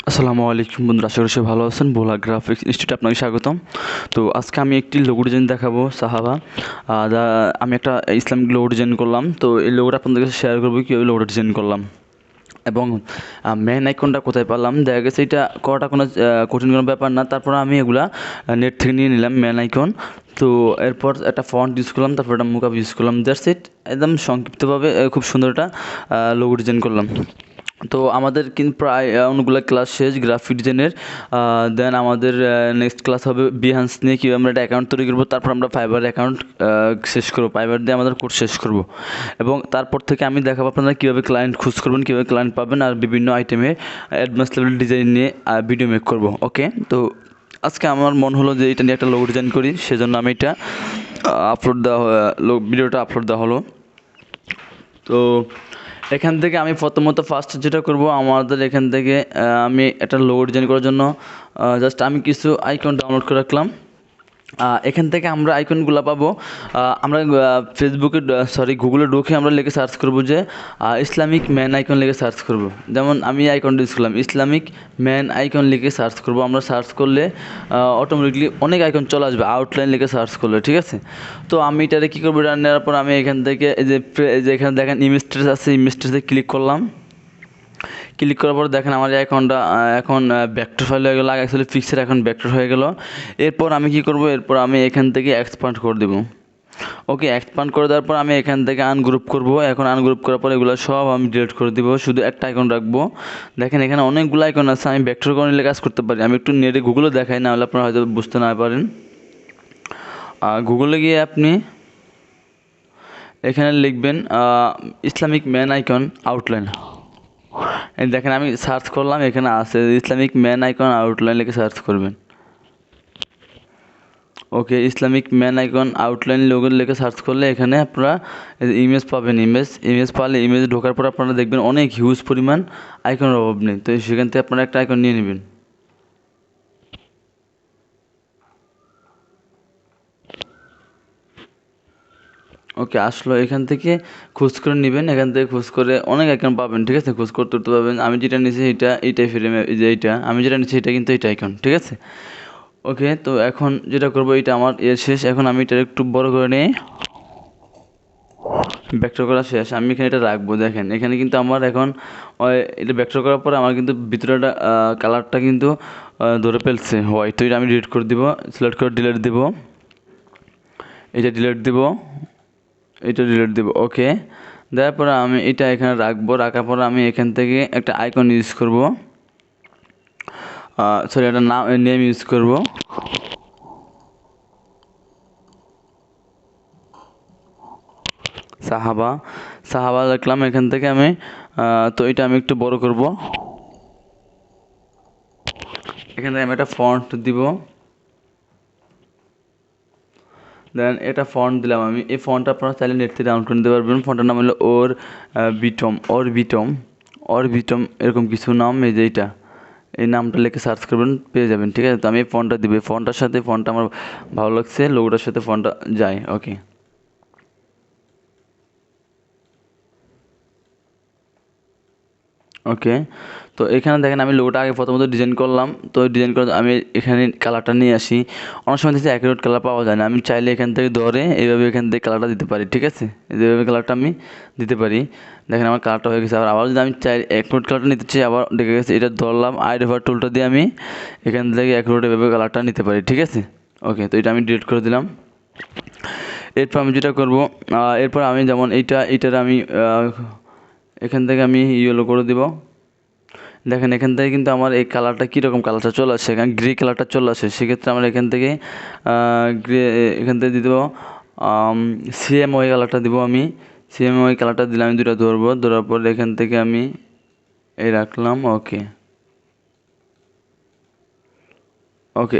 আসসালামু আলাইকুম বন্ধুরা, আশা করি সবাই ভালো আছেন। ভোলা গ্রাফিক্স ইনস্টিটিউটে আপনাকে স্বাগতম। তো আজকে আমি একটি লোগো ডিজাইন দেখাবো সাহাবা। আমি একটা ইসলামিক লোগো ডিজাইন করলাম। তো এই লোগোটা আপনাদের কাছে শেয়ার করবো কীভাবে লোগোটা ডিজাইন করলাম এবং মেন আইকনটা কোথায় পেলাম। দেখা গেছে এটা করাটা কোনো কঠিন কোনো ব্যাপার না। তারপর আমি এগুলা নেট থেকে নিয়ে নিলাম মেন আইকন। তো এরপর একটা ফন্ট ইউজ করলাম, তারপর একটা মুকআপ ইউজ করলাম। That's it. একদম সংক্ষিপ্তভাবে খুব সুন্দর একটা লোগো ডিজাইন করলাম। তো আমাদের কিন্তু প্রায় অনেকগুলো ক্লাস শেষ গ্রাফিক ডিজাইনের। দেন আমাদের নেক্সট ক্লাস হবে বিহান্স নিয়ে, কীভাবে আমরা একটা অ্যাকাউন্ট তৈরি করবো। তারপর আমরা ফাইবার অ্যাকাউন্ট শেষ করবো, ফাইবার দিয়ে আমাদের কোর্স শেষ করবো। এবং তারপর থেকে আমি দেখাবো আপনারা কীভাবে ক্লায়েন্ট খুঁজ করবেন, কীভাবে ক্লায়েন্ট পাবেন, আর বিভিন্ন আইটেমে অ্যাডভান্স লেভেল ডিজাইন নিয়ে ভিডিও মেক করবো। ওকে, তো আজকে আমার মন হলো যে এটা নিয়ে একটা লোগো ডিজাইন করি, সেজন্য আমি এটা ভিডিওটা আপলোড দেওয়া হলো। তো এখান থেকে আমি প্রথমত ফার্স্ট যেটা করব, আমাদের এখান থেকে আমি একটা লোগো ডিজাইন করার জন্য জাস্ট আমি কিছু আইকন ডাউনলোড করে রাখলাম। এখান থেকে আমরা আইকনগুলো পাবো। আমরা গুগলে ঢুকে আমরা লিখে সার্চ করব যে ইসলামিক ম্যান আইকন লিখে সার্চ করব। যেমন আমি আইকনটা ইউজ করলাম, ইসলামিক ম্যান আইকন লিখে সার্চ করব। আমরা সার্চ করলে অটোমেটিকলি অনেক আইকন চলে আসবে আউটলাইন লিখে সার্চ করলে, ঠিক আছে। তো আমি এটারে কী করবো, এটা নেওয়ার পর আমি এখান থেকে এই যে এখানে দেখেন ইমেজ ট্রেস আছে, ইমেজ ট্রেসে ক্লিক করলাম। ক্লিক করার পর দেখেন আমার আইকনটা এখন ভেক্টর ফাইল হয়ে গেলো। আগে অ্যাকচুয়ালি পিক্সেল, এখন ভেক্টর হয়ে গেল। এরপর আমি কি করব, এরপর আমি এখান থেকে এক্সপান্ড করে দেবো। ওকে, এক্সপান্ড করে দেওয়ার পর আমি এখান থেকে আনগ্রুপ করব। এখন আনগ্রুপ করার পর এগুলো সব আমি ডিলিট করে দিব, শুধু একটা আইকন রাখবো। দেখেন এখানে অনেকগুলো আইকন আছে, আমি ভেক্টর করে নিলে কাজ করতে পারি। আমি একটু নেটে গুগলে দেখাই, না হলে আপনারা হয়তো বুঝতে না পারেন। গুগলে গিয়ে আপনি এখানে লিখবেন ইসলামিক ম্যান আইকন আউটলাইন। দেখেন আমি সার্চ করলাম, এখানে আছে ইসলামিক ম্যান আইকন আউটলাইন লিখে সার্চ করবেন। Okay, Islamic man icon outline logo লিখে সার্চ করলে এখানে আপনারা ইমেজ পাবেন। ইমেজ পালে ইমেজ ঢোকার পর আপনারা দেখবেন অনেক হিউজ পরিমাণ আইকনের অভাব নেই। তো সেখান থেকে আপনারা একটা আইকন নিয়ে নেবেন। ওকে, আসলো। এখান থেকে খোঁজ করে নেবেন, এখান থেকে খোঁজ করে অনেক আইকন পাবেন, ঠিক আছে। খোঁজ করতে পারবেন। আমি যেটা নিয়েছি এইটাই ফ্রেম, যে এইটা আমি যেটা নিয়েছি এটা কিন্তু এইটা আইকন, ঠিক আছে। ওকে, তো এখন যেটা করবো, এটা আমার শেষ। এখন আমি এটা একটু বড় করে নিই, ভেক্টর করা শেষ। আমি এখানে এটা রাখবো। দেখেন এখানে কিন্তু আমার এখন এটা ভেক্টর করার পরে আমার কিন্তু ভিতরেটা কালারটা কিন্তু ধরে ফেলছে হোয়াইট। তো এটা আমি ডিলিট করে দিব, সিলেক্ট করে ডিলিট দিব, এটা ডিলিট দিব, এটা ডিলিট দিব। ওকে, দেওয়ার পরে আমি এটা এখানে রাখবো। রাখার পরে আমি এখান থেকে একটা আইকন ইউজ করব, একটা নেম ইউজ করব। সাহাবা লিখলাম এখান থেকে আমি। তো এটা আমি একটু বড় করব। এখান থেকে আমি একটা ফন্ট দিব। দেন এটা ফন্ট দিলাম আমি। এই ফন্টটা আপনারা চাইলে নেট থেকে ডাউনলোড করে নিতে পারবেন। ফন্টের নাম হলো বিটম এরকম কিছু নাম। এই যে এই নামটা লিখে সার্চ করবেন, পেয়ে যাবেন, ঠিক আছে। তো আমি এই ফন্টটা দিব। ফন্টটার সাথে ফন্টটা আমার ভালো লাগছে, লোগোটার সাথে ফন্টটা যায়। ওকে, ওকে, তো এখানে দেখেন আমি লোগোটা আগে প্রথমত ডিজাইন করলাম। তো ডিজাইন করে আমি এখানে কালারটা নিয়ে আসি। অনেক সময় দেখছি অ্যাকুরেট কালার পাওয়া যায় না। আমি চাইলে এখান থেকে ধরে এইভাবে এখান থেকে কালারটা দিতে পারি, ঠিক আছে। এইভাবে কালারটা আমি দিতে পারি। দেখেন আমার কালারটা হয়ে গেছে। আবার যদি আমি চাই অ্যাকুরেট কালারটা নিতে চাই, আবার দেখে গেছে এটা ধরলাম, আইডেভার টুলটা দিয়ে আমি এখান থেকে অ্যাকুরেট এভাবে কালারটা নিতে পারি, ঠিক আছে। ওকে, তো এটা আমি ডিলিট করে দিলাম। এরপর আমি যেটা করবো, এরপর আমি যেমন এইটার আমি এখান থেকে আমি ইয়েলো করে দিব। দেখেন এখান থেকে কিন্তু আমার এই কালারটা কীরকম কালারটা চলে আসে, এখানে গ্রে কালারটা চলে আসে। সেক্ষেত্রে আমরা এখান থেকে এখান থেকে দিয়ে দেবো সিএমওয়াই কালারটা দিব। আমি সিএমওয়াই কালারটা দিলে আমি দুটো ধরবো। ধরার পর এখান থেকে আমি এই রাখলাম। ওকে,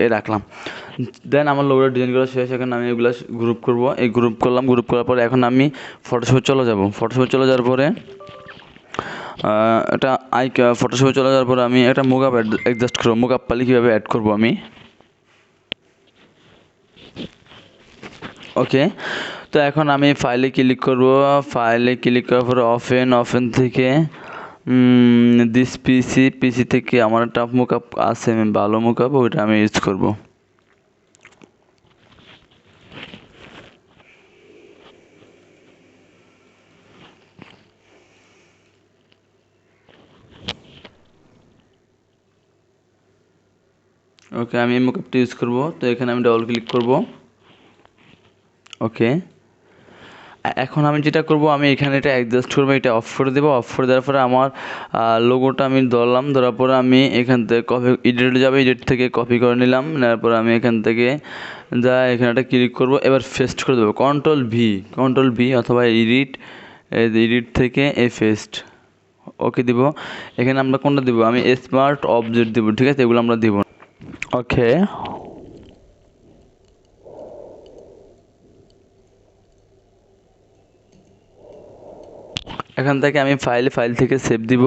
এই রাখলাম। দেন আমার লোগোটা ডিজাইন করা শেষ। এখন আমি এগুলো গ্রুপ করব। এই গ্রুপ করলাম। গ্রুপ করার পরে এখন আমি ফটোশপে চলে যাব। ফটোশপে চলে যাওয়ার পরে এটা ফটোশপে চলে যাওয়ার পরে আমি একটা মুকআপ অ্যাডজাস্ট করবো। মুকআপ পালি কীভাবে অ্যাড করবো আমি। ওকে, তো এখন আমি ফাইলে ক্লিক করব। ফাইলে ক্লিক করার পরে ওপেন থেকে দিস পিসি থেকে আমার একটা মুকআপ আছে, আমি ভালো মুকআপ, ওইটা আমি ইউজ করব। ওকে, আমি এই মুকআপটা ইউজ করব। তো এখানে আমি ডাবল ক্লিক করব। ওকে, এখন আমি যেটা করব, আমি এখানে এটা অ্যাডজাস্ট করবো, এটা অফ করে দেবো। অফ করে দেওয়ার পরে আমার লোগোটা আমি ধরলাম, ধরার পরে আমি এখান থেকে কপি এডিটে যাবে, এডিট থেকে কপি করে নিলাম। নেওয়ার পরে আমি এখান থেকে যা এখানে একটা ক্লিক করব, এবার পেস্ট করে দেবো। কন্ট্রোল ভি অথবা এডিট থেকে পেস্ট। ওকে দিব। এখানে আমরা কোনটা দিব, আমি স্মার্ট অবজেক্ট দিব, ঠিক আছে, এগুলো আমরা দিব। ওকে, এখান থেকে আমি ফাইল থেকে সেভ দিব।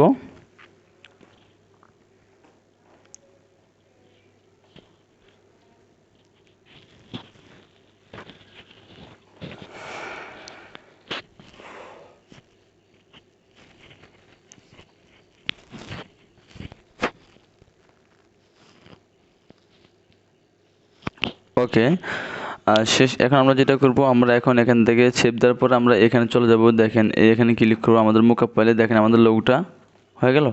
ওকে, শেষ। এখন আমরা যেটা করব, আমরা এখন এখান থেকে সেভ দেওয়ার পর আমরা এখানে চলে যাব। দেখেন এখানে ক্লিক করবো, আমাদের মুকআপ ফাইলে দেখেন আমাদের লোগোটা হয়ে গেল।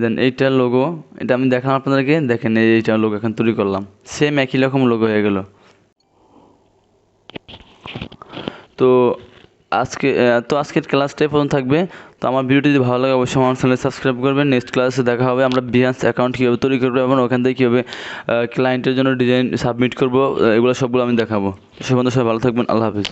দেন এইটার লোগো, এটা আমি দেখালাম আপনাদেরকে, দেখেন এইটার লোগো এখন তৈরি করলাম, সেম একই রকম লোগো হয়ে গেল। তো আজকের ক্লাসটাই পর্যন্ত থাকবে। তো আমার ভিডিওটি যদি ভালো লাগে অবশ্যই আমার চ্যানেলে সাবস্ক্রাইব করবেন। নেক্সট ক্লাসে দেখা হবে, আমরা বিহান্স অ্যাকাউন্ট কীভাবে তৈরি করবো এবং ওখান থেকে কীভাবে ক্লায়েন্টের জন্য ডিজাইন সাবমিট করবো, এগুলো সবগুলো আমি দেখাবো। সে পর্যন্ত সবাই ভালো থাকবেন। আল্লাহ হাফিজ।